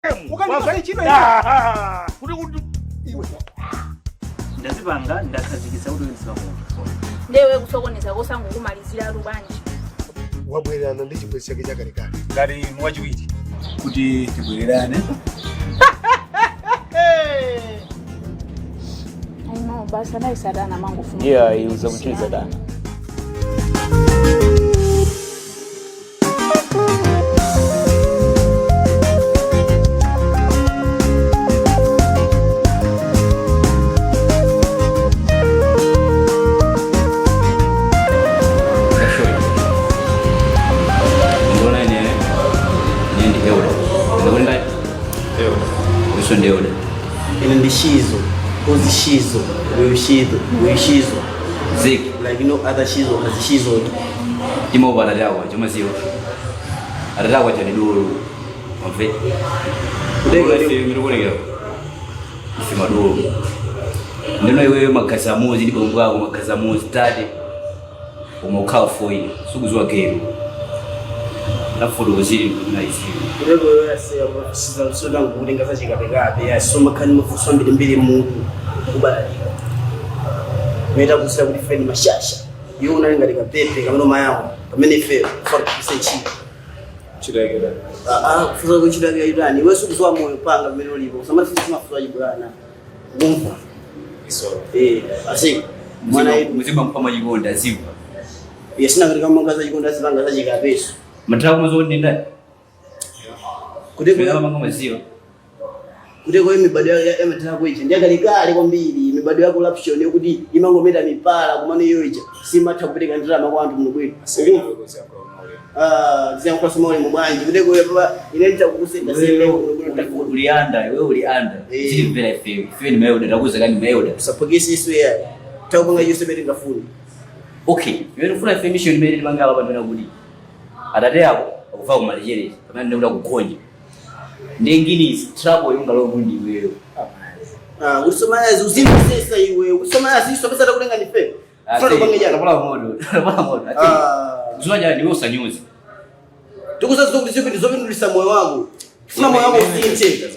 Ukani chino iwe. Ndazibanga ndakazikisa uri nzaba. Ndewe kusokoneza kosangu kumalizira rubanje. Wabwerana ndi chibwezi chake chakarekare. Ngari mwachiwiti Kuti tibwererane. Aimo basa na isadana mangu fumu. Yeah, iuza kucheza dana. Ndeole ine ndishizo uzishizo uyishizo zeki like no other shizo azishizo imo baradawa chamaziwa aradawa chani dulu mave kudega ndi mirugulira ifima dulu ndino iwe makasamuzi ndipo ngwako makasamuzi tade umokhawa foyi sukuzwa game na fulo zili na isiyo kudega wewe yasema siza soda ngulinga sachikapekabe yasoma kani mafuso mbili mungu kubalika meta kusira kuti feni mashasha iwo unalenga likapepe kameno mayawo kamene ife for kusechi chiragera. kufuza kuchiragira idani wewe sukuzwa moyo panga kamene ulipo usamati sisi mafuso ajibwana ngumva Iso. asi muzima mpama yigonda ziva yasina katika mangaza jikonda zibanga zachikapeso matawo mazoni ndai kudega manga maziwa kuteko imibado ya matako ichi ndiyakalikale kwambiri imibado yako laption yokuti imangometa mipala kumane yoicha simatha kupereka ndalama kwa anthu muno bwino ziyankhosa maule mubwanji kuteko inalita kukusenda ulianda wewe ulianda zili vile ife ni mayoda takuza kani mayoda usapokesi isu ya takupanga yose beti ngafuni okay wewe ufuna ife mission meri manga aba bana kudi adate yako akufa kumalijereza kama ndio kukonja ndengini trouble yonga lo mundi wewe usoma yazi usimsesa iwe usoma yazi sokesa takulenga ni fe funa kwangejana pala modo zuaja ni usanyuzi tukuza zokuti zopindulisa moyo wangu funa moyo wangu usinte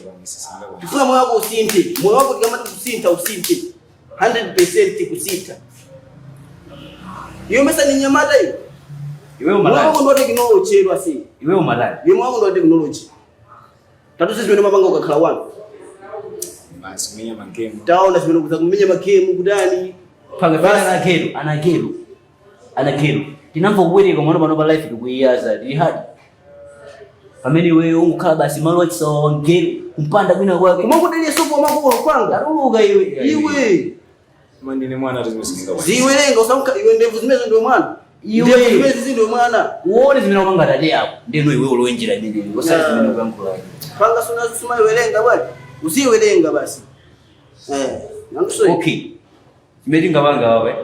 funa moyo wangu usinte moyo wangu kama tukusinta usinte 100% kusita iyo mesa ni nyamata hiyo iwe umalaya moyo wangu ndo technology chero asi iwe umalaya iyo moyo wangu ndo technology tatu sisi mwenye mapanga ukakhala wanu Basi mwenye magemu. taona sisi mwenye kumenya makemu kudani panga fana ana kero tinamva kuwele kwa mwana bano life kuiyaza ni hadi ameni wewe ukala basi malo chisongere kumpanda kwina kwake kumangu deli sopo mangu kwa kwanga ruga iwe Mandi ni mwana tuzimusikinga wani. ziwelenga usamka iwe ndevu zimezo ndio mwana iwe zimezo ndio mwana uone zimena panga dade yako ndeno iwe ulonjira nini ngosali zimena kwankula panga suna suma iwelenga bwana usiwelenga basi nangusoyi okay zimelinga banga wawe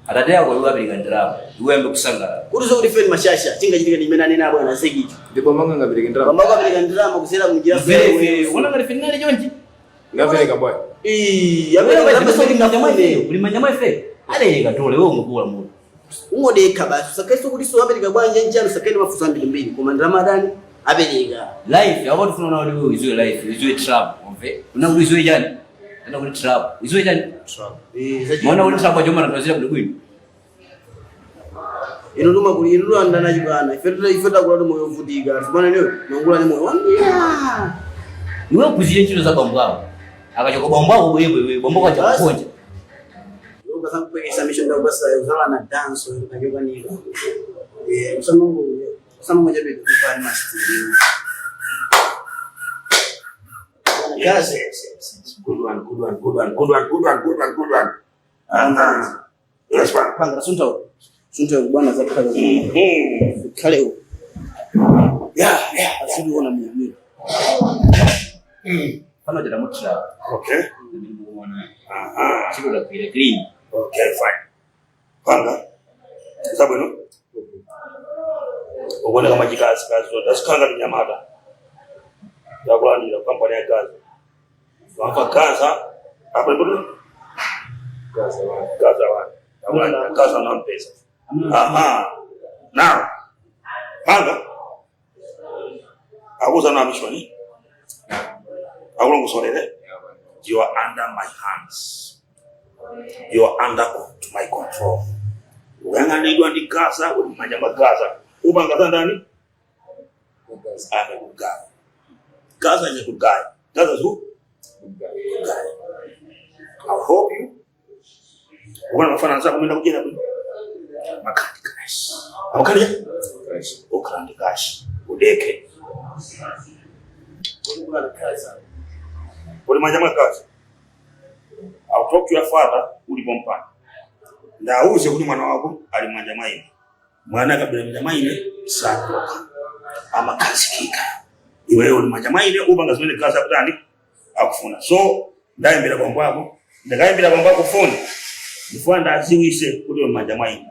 adade yako iwe abiri ngandira iwe ambe kusangala kuruzo kuti feni mashasha tinga chitika nimenane nabo na segiti Ndipo manga ngabirika ndra. bamba kabirika ndirama kusera mujira vere wona ngari finale jonji Ngabirika boy. ulimanya mwefe aleka tole wewe umukula muno ungodeka basi sakaiso kuti so abeleka bwanje njalo sakaini mafusa mbili koma Ramadani abeleka life abo tufuna na wewe izwe life izwe trap umve una izwe jani na kuli trap izwe jani Trap. mwana uli trap ajoma na tuzira kudugwini ino luma kuli ino landa na jibana ifeta kula moyo vudiga bana leo nangula ni moyo wangia niwe kuzile nchilo za bambwao akachoka bambwao wewe bambwao kwa chakonja Ndio kama kuweka mission ndio basi uzala na dance unajua ni msamo moja bado kufanya master yes good one yes panga sunto bwana za kaza kale asidi ona mimi kana jana mutra Okay. chiko la pile clean Okay, fine. Panga. Sababu no. Ugonga kama jikazi zote. Asikanga ni nyamata. Ya kwani ya kampani ya kazi. Wapa kaza hapo ndio. Kaza na pesa. Now. Panga. Akuza na mishwani. Akulongosolere. You are under my hands. You are under my control. Uyang'anidwa ndi Gaza, uli manja mwa Gaza. Ubangaza ndani? Amekugaya. Gaza is kugaya. Gaza is who? Kugaya. I hope you. Wana mafana nza kumenda kujena kuni. Makandi kashi. Makandi ya? Ukrandi kashi. Udeke. Uli manja mwa Gaza. I'll talk to your father, ulipompana. Na uze kuni mwana wako alimanja maini. Mwana kabila manja maini sakoka. Ama kasikika. Iwe ulimanja maini ubanga zimene Gaza kutani akufuna. So ndaimbira kwa mbwako. Ndakaimbira kwa mbwako funi. Nifua aziwise kuli manja maini.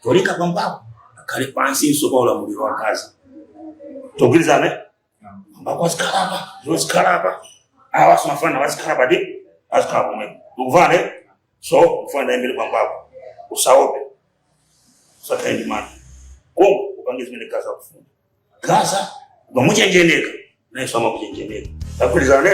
Tolika kwa mbwako. Akali pansi isoka ula muliro wa Gaza. Togilizane? Mbwako wasikaraba. Wasikaraba. Awasu mafana wasikaraba di. Wasikaraba mwene. Uvane. So, mfana embele kwa mbako. Usaope. Usakaendi mani. Kongo, upangizi mene Gaza kufuna. Gaza, upamuja njeneka. Na iso ama kuja njeneka. Takuliza wane?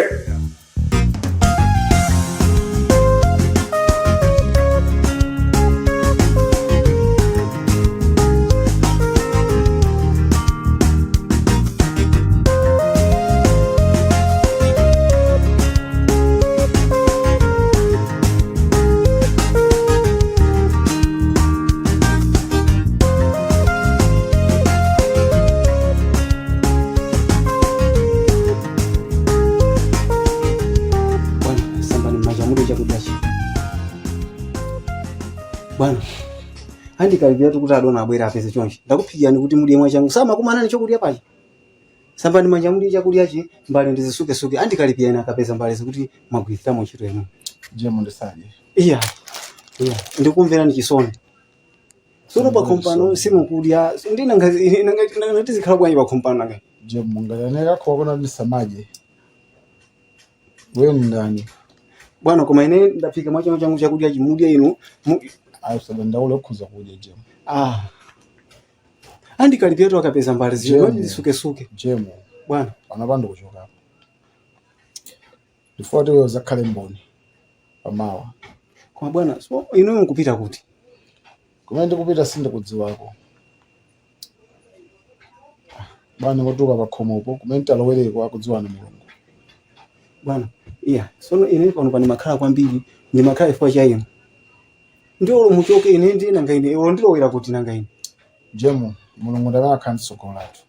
Bwana. Andi kalibia tukuti adona abwera apese chonchi. Ndakupikirani kuti mudye mwachangu. Sama kumana nichokulya pachi. Samba ni manja mudye chakulya chi mbali ndizisuke. Andi kalibia ina akapeza mbali kuti magwitha mu chito yenu. Jemu ndisaje. Iya. Ndikumvera nichisone. Solo pa kompano simu kudya. Ndina ngati zikhala bwanyi pa kompano nanga. Jemu ngayaneka kokona nisamaje. Wewe ndani. Bwana koma ine ndapika mwachangu chakudya chimudya inu. Ayo sabanda ule kuza kudya jemu. Andi kalibia tu akapeza mbali zisuke. Jemu. Bwana. Anabanda kuchoka hapa. Before wewe zakale mboni. Pamawa. Kwa bwana, so ino kupita kuti. Kumende kupita sinde kudziwako. Bwana ngotuka pakhomo upo, kumende alowere kwa kudziwana Mulungu. Bwana, iya, sono ine pano pani makhala kwambiri, ndi makhala ifwa cha ino. Ndio muchoke ine ndi nanga ine, ndilowera kuti nanga ine. Jemu, Mulungu ndana akhanzi sokolatu.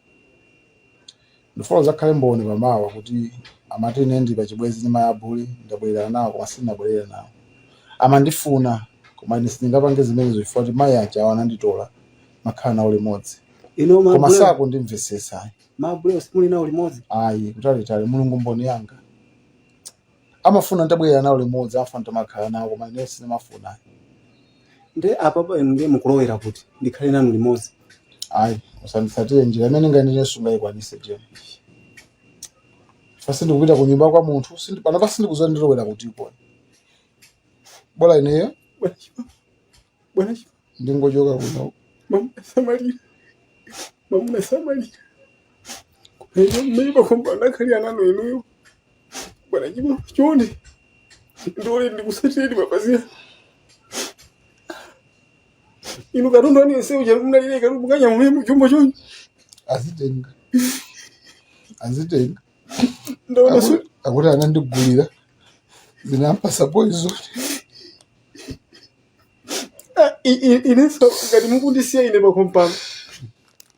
Before zakale mboni pamawa kuti amati ine ndi pachibwezi nyama ya buli, ndabwera nawo kwa sina bwera nawo. Amandifuna koma ndisingapange zimene zifoti mai acha wananditola makhala na ule modzi. Ino mabule. Koma sako ndimvesesa. Mabule usimuli na ule modzi. Ayi, kutali Mulungu mboni yanga. Amafuna ndabwera nawo ule modzi, afuna tamakhala nawo koma ine sinimafuna. Nde apapa ndi mukulowera kuti ndikhale nanu limodzi. Ayi, usandisatire njira imene ngandine sungayikwanise je. Fasi ndikupita ku nyumba kwa munthu, pana pasi ndikuzola ndilowera kuti ipo. Bola ineyo? Bwana. Ndingojoka kuno. Mama Samari. Mimi bakomba kali anano ino. Bwana jibo chonde. Ndole ndikusatiri mapazia. Ino karundo ni ese uja mnalile karubu kanya muhimu chombo chonje. Azitenga. Ndona su. Akuti anandigulira. Zinampa poison. Ine so ngati mukundisiya ine pakompano.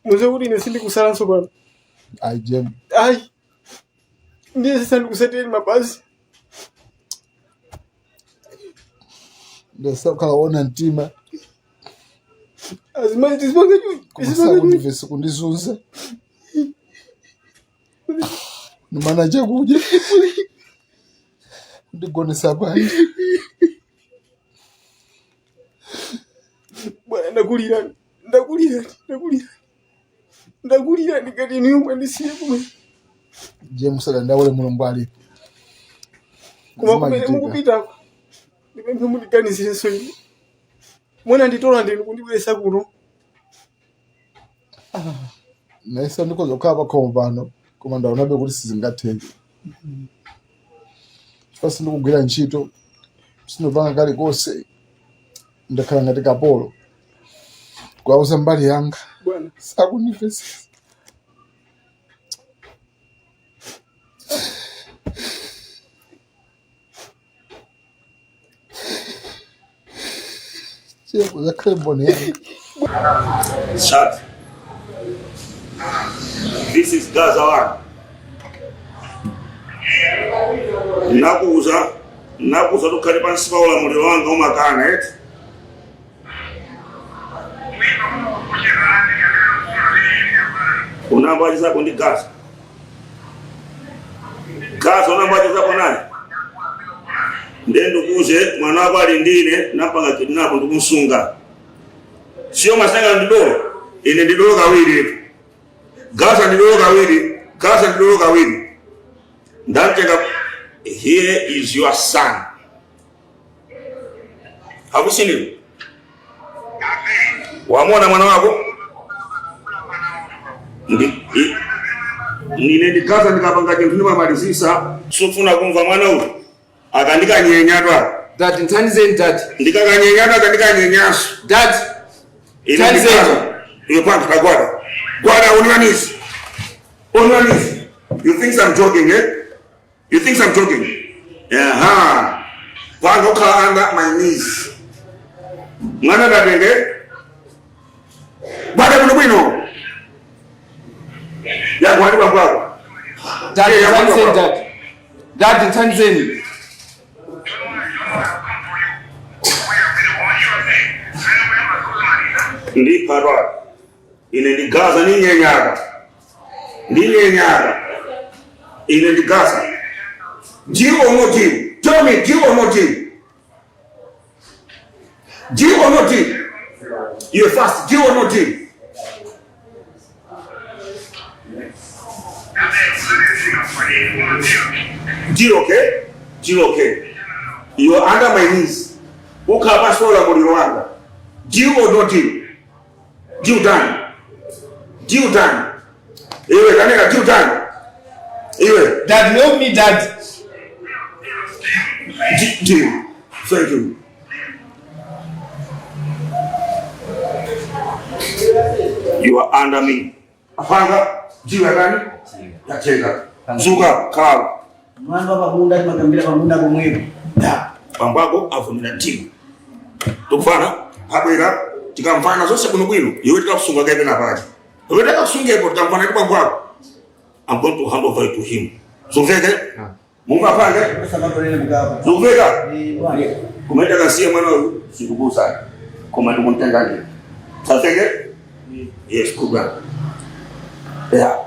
Muze kuti ine sindikusalanso pano. Ayi Jemu. Ayi. Ndiye sasa ndikusatiri mapazi. Ndesa ukalaona ntima. Azimani tisipange juu. Kumasa kundivesi kundizunza. Numana chakudya. Ndigonesa bani. Bwana ndakulira ndikati niyo mwandisiye kumwe. Jemu sada ndaule Mulungu ali. Kuma kumene mukupita. Ndipemphe mundiganizire so ine. Mwana nditola ndinu kundibwesa kuno. Naisa ndiko zokhala pakhomo pano. Koma ndaonabe kuti sizingatheke. Chifasi ndikugwira ntchito sinopanga kale konse ndakhala ngati kapolo kwauza mbali yanga bwana. sakundipesesa. Cheko zakhale mboni yanga. Shut. This is Gaza one. Nakuza tukhale pansi pa ulamuliro wanga umakana eti. Unambaji zako ndi Gaza. Gaza unambaji zako nani? Ndendo kuze mwana wako ali ndine napanga kidnapo ndikumusunga. Sio masanga ndidolo. Ine ndidolo kawiri. Gaza ndidolo kawiri. Gaza ndidolo kawiri. Ndacheka, here is your son. Have you seen him? Wamona mwana wako? Nine ndikaza ndikapanga chinthu ndimamalizisa sofuna kumva mwana uyu akandikanyenyatwa. Dad, nthanizeni dad. Ndikakanyenyatwa akandikanyenyaso. Dad. Nthanizeni. Iwe panga kagwada. Gwada uniwanisi. Uniwanisi. You think I'm joking, eh? You think I'm joking? Yeah. Panga ukhala under my knees. Mwana datenge. Gwada bwino. Ya gwadi bwako. Dad, nthanizeni dad. Dad, nthanizeni. Ndi parwa. Ine ndi Gaza ni nyenyaka. Ndi nyenyaka. Ine ndi Gaza. Deal or no deal? Tell me, deal or no deal? Deal or no deal? You're fast. Deal or no deal? Deal, okay? Deal, okay? You're under my knees. Ukapa sola muriwanga. Deal or no deal? Deal done. Deal done. Iwe kaneka deal done. Iwe. Dad, help me dad. Deal. Thank you. You are under me. Apanga. Deal gani? Yacheka. Zuka kala. Mwana baba munda makambira pamunda komweko. Da. Pambako avumira deal. Tukufana habwera tikamfana zonse kuno bwino iwe tikakusunga kaipe na paji iwe tikakusungepo tikamfana tipa kwako. I'm going to hand over to him. Zuveke? Munga pange? Zuveka? Kumenda kansiye mwana huyu sikubusa. Kumanda kumtengani. Zuveke? Yes, kubwa. Ya.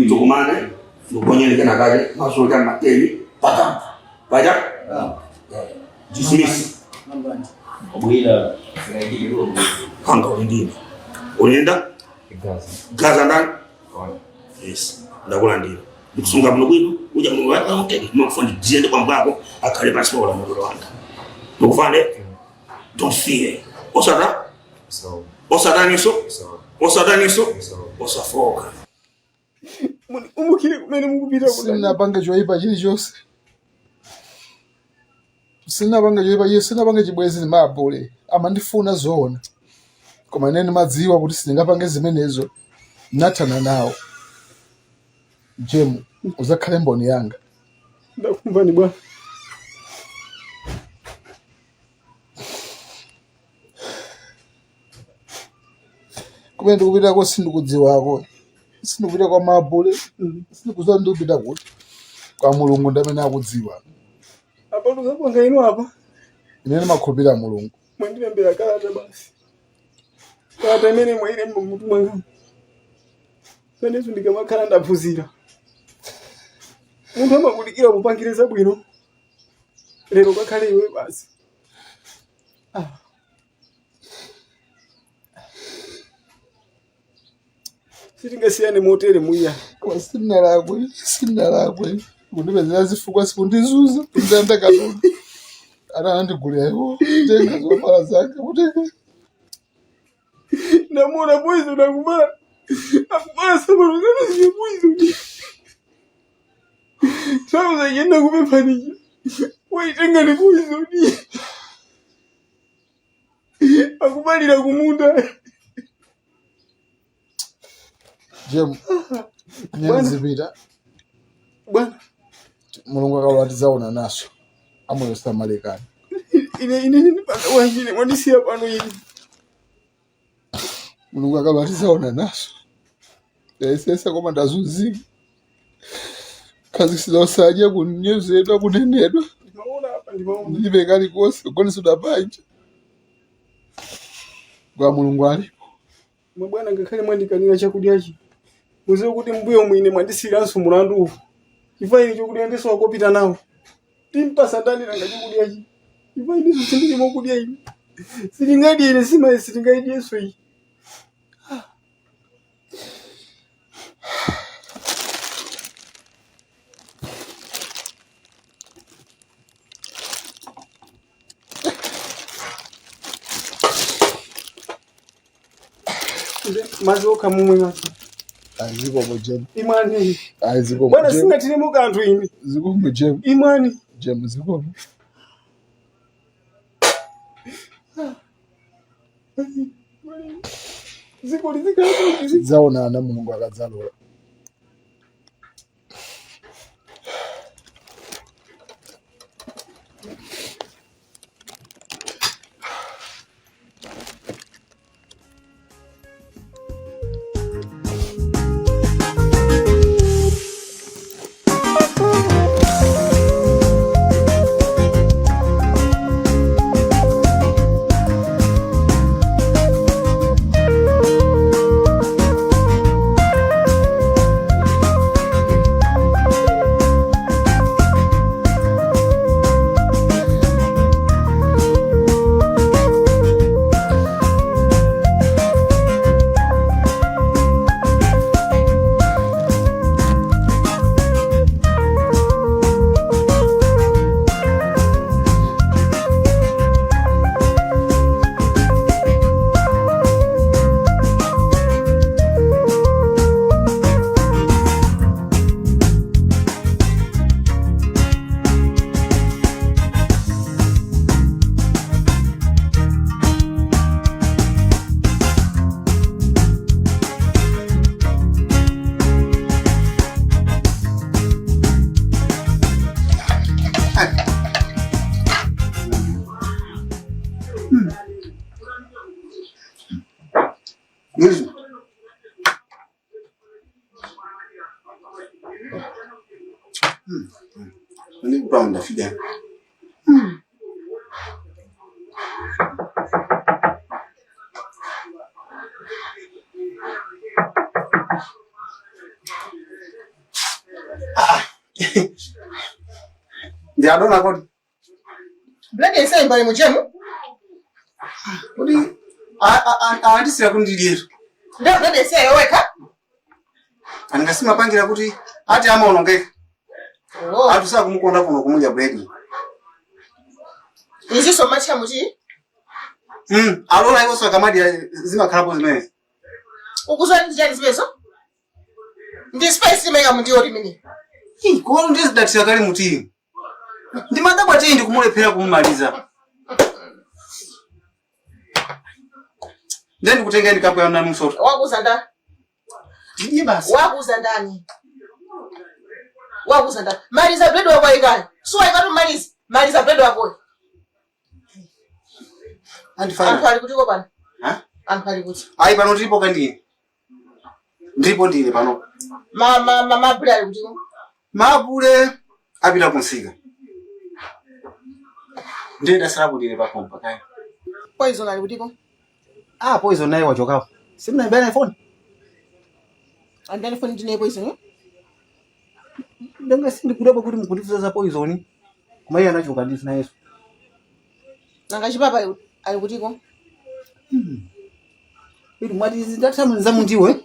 Tukumane. Nukonye nike nakaje. Masulika mateli. Pata. Baja? Dismiss. Obwira Hanga ulindini. Ulienda? Gaza ndani? Yes. Ndakula ndini. Ndikusunga muno bwino, uja muno waka hoteli. Mwakufandi jiende kwa mbako, akale pasipola mwolo wanda. Ndukufande? Don't fear. Osada? Osada niso? Osada niso? Osafoka. Umukire kumene mukupita kuna. Sinapanga choipa chilichonse. Sinapanga choipa iye sinapanga chibwezi ni mabule. Amandifuna zoona. Koma nene madziwa kuti sindingapange zimenezo. Nathana nawo. Jemu, uzakhale mboni yanga. Ndakumva ni bwana. Kumene ndikupita ko sindikudziwako. Sindikupita kwa mabule. Sindikudziwa ndikupita kuti. Kwa Mulungu ndamene akudziwa. Apa ndikapanga ino apa. Inene makhulupirira Mulungu. Mwandilembera kalata basi. Kalata imene mwaire mmutu mwanga. Penezo ndikamakhala ndaphunzira. Munthu amakulikira kupangiriza bwino. Lero kakhale iwe basi. Sitingasiyane motere muya. Kwa sinalakwe. Kundipezera zifukwa sikundizuza. Ndanda katundu. Ana ndigulira iwo. Tenga zofala zake. Kutenga. Namona poizo nakubala. Akubala sabalo kana siye poizo. Sauza yenda kupepani. Waitenga ni poison. Akubalira kumunda. Jem. Nyazipita. Bwana. Mulungu akawatiza una naso. Amoyo Marekani. Ine pano wangine wanisia pano yini. Mulungu akawatiza una naso. Sasa koma ndazuzi. Kazi sizosaje kunyezedwa kunenedwa. Ndimaona hapa ndimaona. Ndibe kali kose koni suda panje. Kwa Mulungu ali. Mabwana ngakhale mwandikanira chakudyachi. Muziwe kuti mbuyo mwine mwandisiranso mulandu ufu. Chifaini chokudya ndiso wakopita nawo. Timpasa ndani nanga chokudyachi. Chifaini sindili mokudya ine. Silingadye ine sima silingaidye so iyi. Mazoka mumwe naso. Aziko mujemu. Imani. Aziko Bwana mujemu. singatire mukantu ine. Ziko mujemu. Imani. Jemu ziko. Ziko lizikatu. Zaona na Mulungu akadzalola. Mesmo? Nem pra onde, filha? Ndiadona kodi. Blade sai mbali mujemu. Kodi andisira kundiliro. Ndio blade sai weka. Angasima pangira kuti ati amaonongeka. Oh. Atusa kumukonda kuno kumudya blade. Izi so much amuji. Alona iwo so kamadi zimakhalapo zimene. Ukuzwa njani zibezo? Ndi spice mega mundiori mini. Ko ndizidatira kali muti. Ndimadabwa ndi kumulephera kumaliza. Ndeni kutengeni kapo ya nanu msoto. Wakuza ndani. Ndiye basi. Wakuza ndani. Wakuza ndani. Maliza bread wako ikani. So ikatu maliza. Maliza bread wako. Andifanya. Anpali kuti ko pano. Ha? Anpali kuti. Ai pano ndipo kandi. Ndipo ndine pano. Mabule ali kuti ko. Mabule apita kunsika. Ndenda sarabu ndine pa kompa kai. Poison ali kuti ko. Poison naye wachokapo. Simna mbele phone. Andani phone ndine poison. Ndanga sindi kudaba kuti mukundifuza za poison. Kumaiya anachoka ndisi na Yesu. Nanga chipapa ali kuti ko. Ili mwati zindathamu nzamu ndiwe.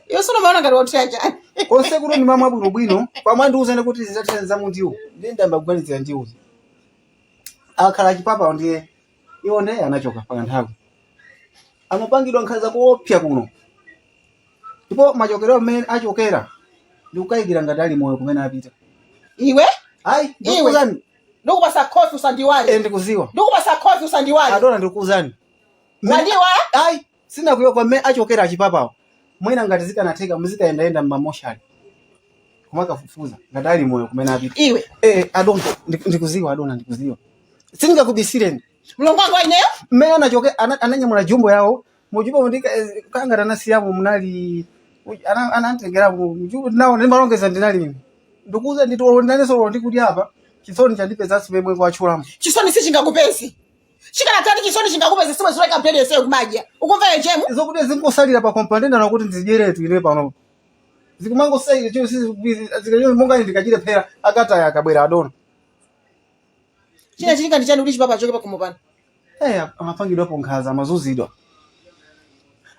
Iyo sono maana ngati wothacha. Konse kuti ni mamwe bwino bwino, pamwe uzene kuti zindathamu nzamu ndiwe. Ndenda mbagwanizira ndiwe. Akhala chipapa ndiye iwo ndiye anachoka pakanthawi. Amapangidwa nkhaza kuopya kuno. Ndipo machokero amene achokera ndikukayikira ngati ali moyo kumene apita. Iwe? Ayi, Iwe. ndikuzani. Ndikupasa kofi usandiwale. Ndikuziwa. Ndikupasa kofi usandiwale. Adona ndikuzani. Wandiwala? Ayi, sina kuyo kwa me achokera achipapawo. Mwina ngati zikanatheka muzikaenda mmamoshali. Kumaka fufuza ngati ali moyo kumene apita. Iwe. Adona ndikuziwa Adona ndikuziwa. Singakubisireni. Mlongo wangu ineyo? Mmene anachoke ananyamula jumbo yawo. Mujubo ndika kanga tanasiyamo munali anantengera mujubo nawo ndimalongeza ndinali ine. Ndikuza nditoondaneso ndikuti apa. Chisoni chandipeza sibemwe kwa chulamu. Chisoni sichingakupezi. Chikanatani chisoni chingakupezi simwe zoleka mpende seyo kumaja. Ukumva njemu? Zokuti zingosalira pa kompandenda nakuti ndizijeretu ine pano. Zikumango sai cyo zikayo monga ndikachire phera akataya akabwera Adona. China chilika ndichani ulichi papa choke pa kumopana. Amapangidwapo nkhaza amazuzidwa.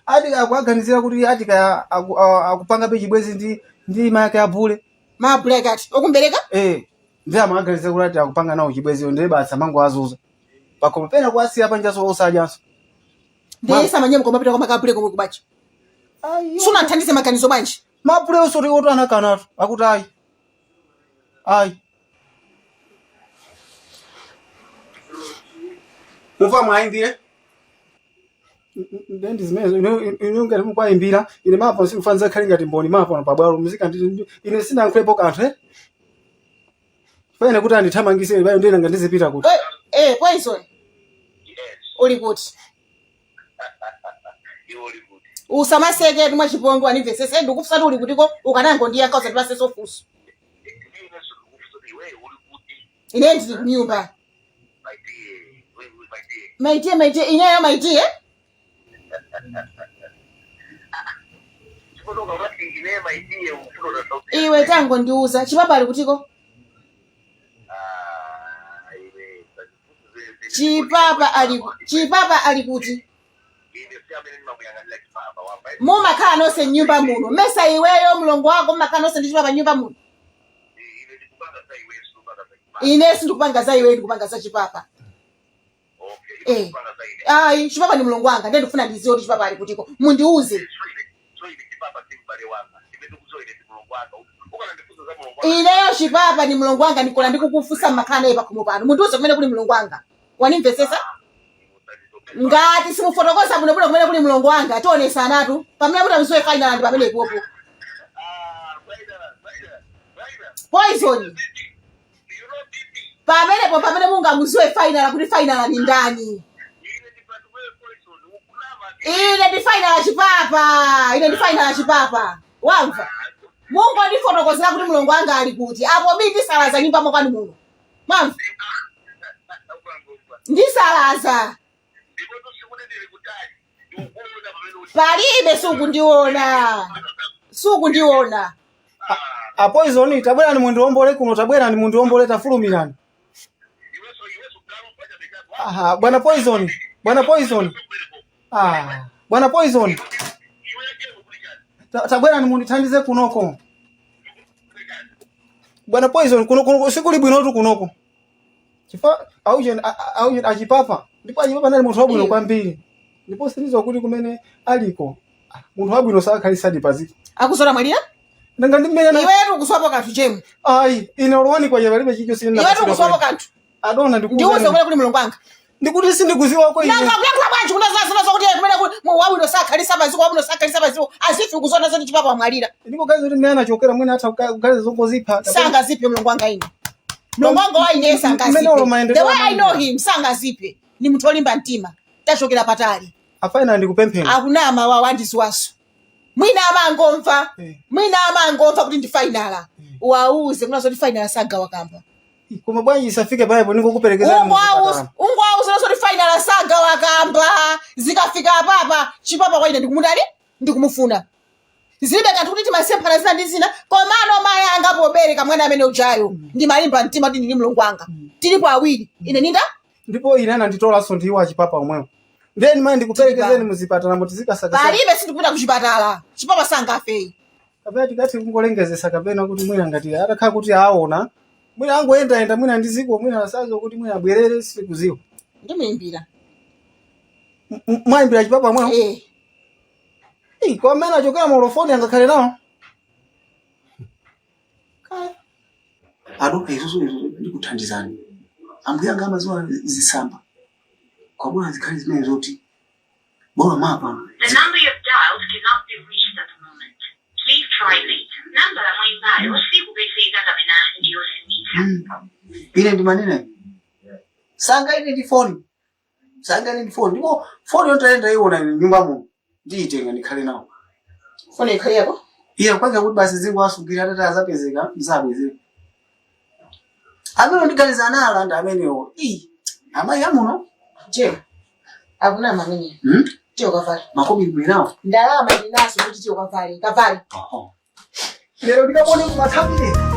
Ati akuaganizira kuti ati akupanga pe chibwezi ndi mayake abule. Mabule kati. Okumbereka? Ndi amaganizira kuti ati akupanga nawo chibwezi ndiye basa mango azuza. Pakoma pena kwasiya panjaso osajanso. Ndiyesa manyemu komapita kwa makabule komwe kubacho. Suna nthandize maganizo banji. Mabule osoti oto anakanatu akuti ayi. Mufa mwaindire? Ndendi zimezo inonga mukwayimbira ine mapo sikufanza khali ngati mboni mapo na pabwalo muzika ndi ine sina nkwepo kanthu Fene kuti andithamangise bayo ndina ngandizipita kuti. Poison. Uli kuti. Usamaseke tumwa chipongo anivesese ndikufusati uli kutiko ukanango ndiya kauza tipase sofuso. Ine ndi nyumba. My dear, ineyo my dear. Iwe tango ndiuza chipapa ali kutiko? Chipapa ali kuti? Mumakhala nonse nyumba muno. Mesa iweyo mlongo wako mumakhala nonse ndi chipapa nyumba muno. Ine sindikupanga za iwe ndikupanga za chipapa. Ayi, chipapa ni mlongo wanga. Ndiye ndifuna ndiziwe kuti chipapa ali kutiko. Mundiuze. Ineyo chipapa ni mlongo wanga nikola ndikukufusa makhala naye pakomo pano. Mundiuze kumene kuli mlongo wanga. Wanimvesesa? Ngati simufotokoza muno kumene kuli mlongo wanga. Tionesa natu. Pamene kuti mziwe final ndi pamene ipopo. Poison. Pamene munga mziwe final kuti final ni ndani. Ine ndi final ya chipapa. Wamva. Mungu ndifotokozera kuti mlongo wanga ali kuti. Apo mimi ndisalaza nyumba mokani muno. Mamva. Ndisalaza. Palibe sukundiona. Poison tabwera ni mundu ombole kuno tabwera ni mundu ombole tafulumirani. Bwana Poison. Bwana Poison. Tabwera ni mundu thandize kunoko. Bwana Poison kuno sikuli bwino tu kunoko. Chifa auje achipapa. Ndipo achipapa nali mundu wabwino kwambiri. Ndipo silizo kuti kumene aliko. Mundu wabwino sakali sadi paziko. Akusora mwalira? Ndanga ndimenya na. Iwe ukuswapo kanthu chemu. Ayi, ine olwani kwa yabalibe chicho sina. Iwe ukuswapo kanthu. Adona ndikuza. Ndiuze kumene kuli mlongo wanga. Ndikuti sindikuziwa kwa ine. Nanga kuyakula bwanji kunazaza kuti kumene kuli wabwino sakhalisa maziko wabwino sakhalisa maziko azifi ukuzona zoti chipapa mwalira. Ndipo kazi kuti mwana achokera mwina hata ukale zongozipa. Sanga zipi mlongo wanga ine. Mlongo wanga wa ine sanga zipi. The way I know him sanga zipi. Ni mtu olimba mtima. Tachokera patali. Afaina ndikupemphera. Akunama wa wandisiwaso. Mwina amangomva kuti ndi final. Wauze kuna zoti final saga wakamba. Koma bwanji isafike pale niko kuperekeza. Ungwauze zoti final saga wakamba. Zikafika papa chipapa kwa ine ndikumudali ndikumufuna. Zibe kanthu kuti timasempana zina ndi zina komano maya angapobereka mwana amene ujayo. Ndi malimba mtima kuti ndi mlongo wanga. Tilipo awiri. Ine ninda? Ndipo ine ananditola so ndiwo achipapa omwewo. Then mind ndikuperekezeni muzipatala moti zikasaka. Palibe sindikupita kuchipatala. Chipapa sangafe. Kapena tikati kungolengezesa kapena kuti mwina ngati atakhala kuti aona. Mwina angoenda mwina ndiziko mwina asazo kuti mwina abwerere sikuziwa. Ndimuimbira. Mwayimbira chipapa mwewo? Kwa mena chokera morofoni angakhale nawo. Adoka isusu ndikuthandizani. Ambuya ngama ziwa zisamba. Kwa bwana zikali zimene zoti. Bora mapa. The number you've dialed cannot be reached at the moment. Please try later. Namba la mwimbayo si kupefeka kamena ndiyo simika. Ile ndi manene. Sanga ile ndi phone. Sanga ile ndi phone. Ndipo phone yotaenda iona nyumba mu. Ndiitenga ndikhale nawo. Phone ikhali yako? Iya kwanza kuti basi zingu asugirira tata azapezeka mzabweze. Amene ndiganiza nalo anda amenewo. Amayi amuno. Je. Akuna mamenye. Tio kavali. Makobi bwinawo. Ndalama ndinaso kuti tio kavali. Kavali. Lero ndikabone kumathambire.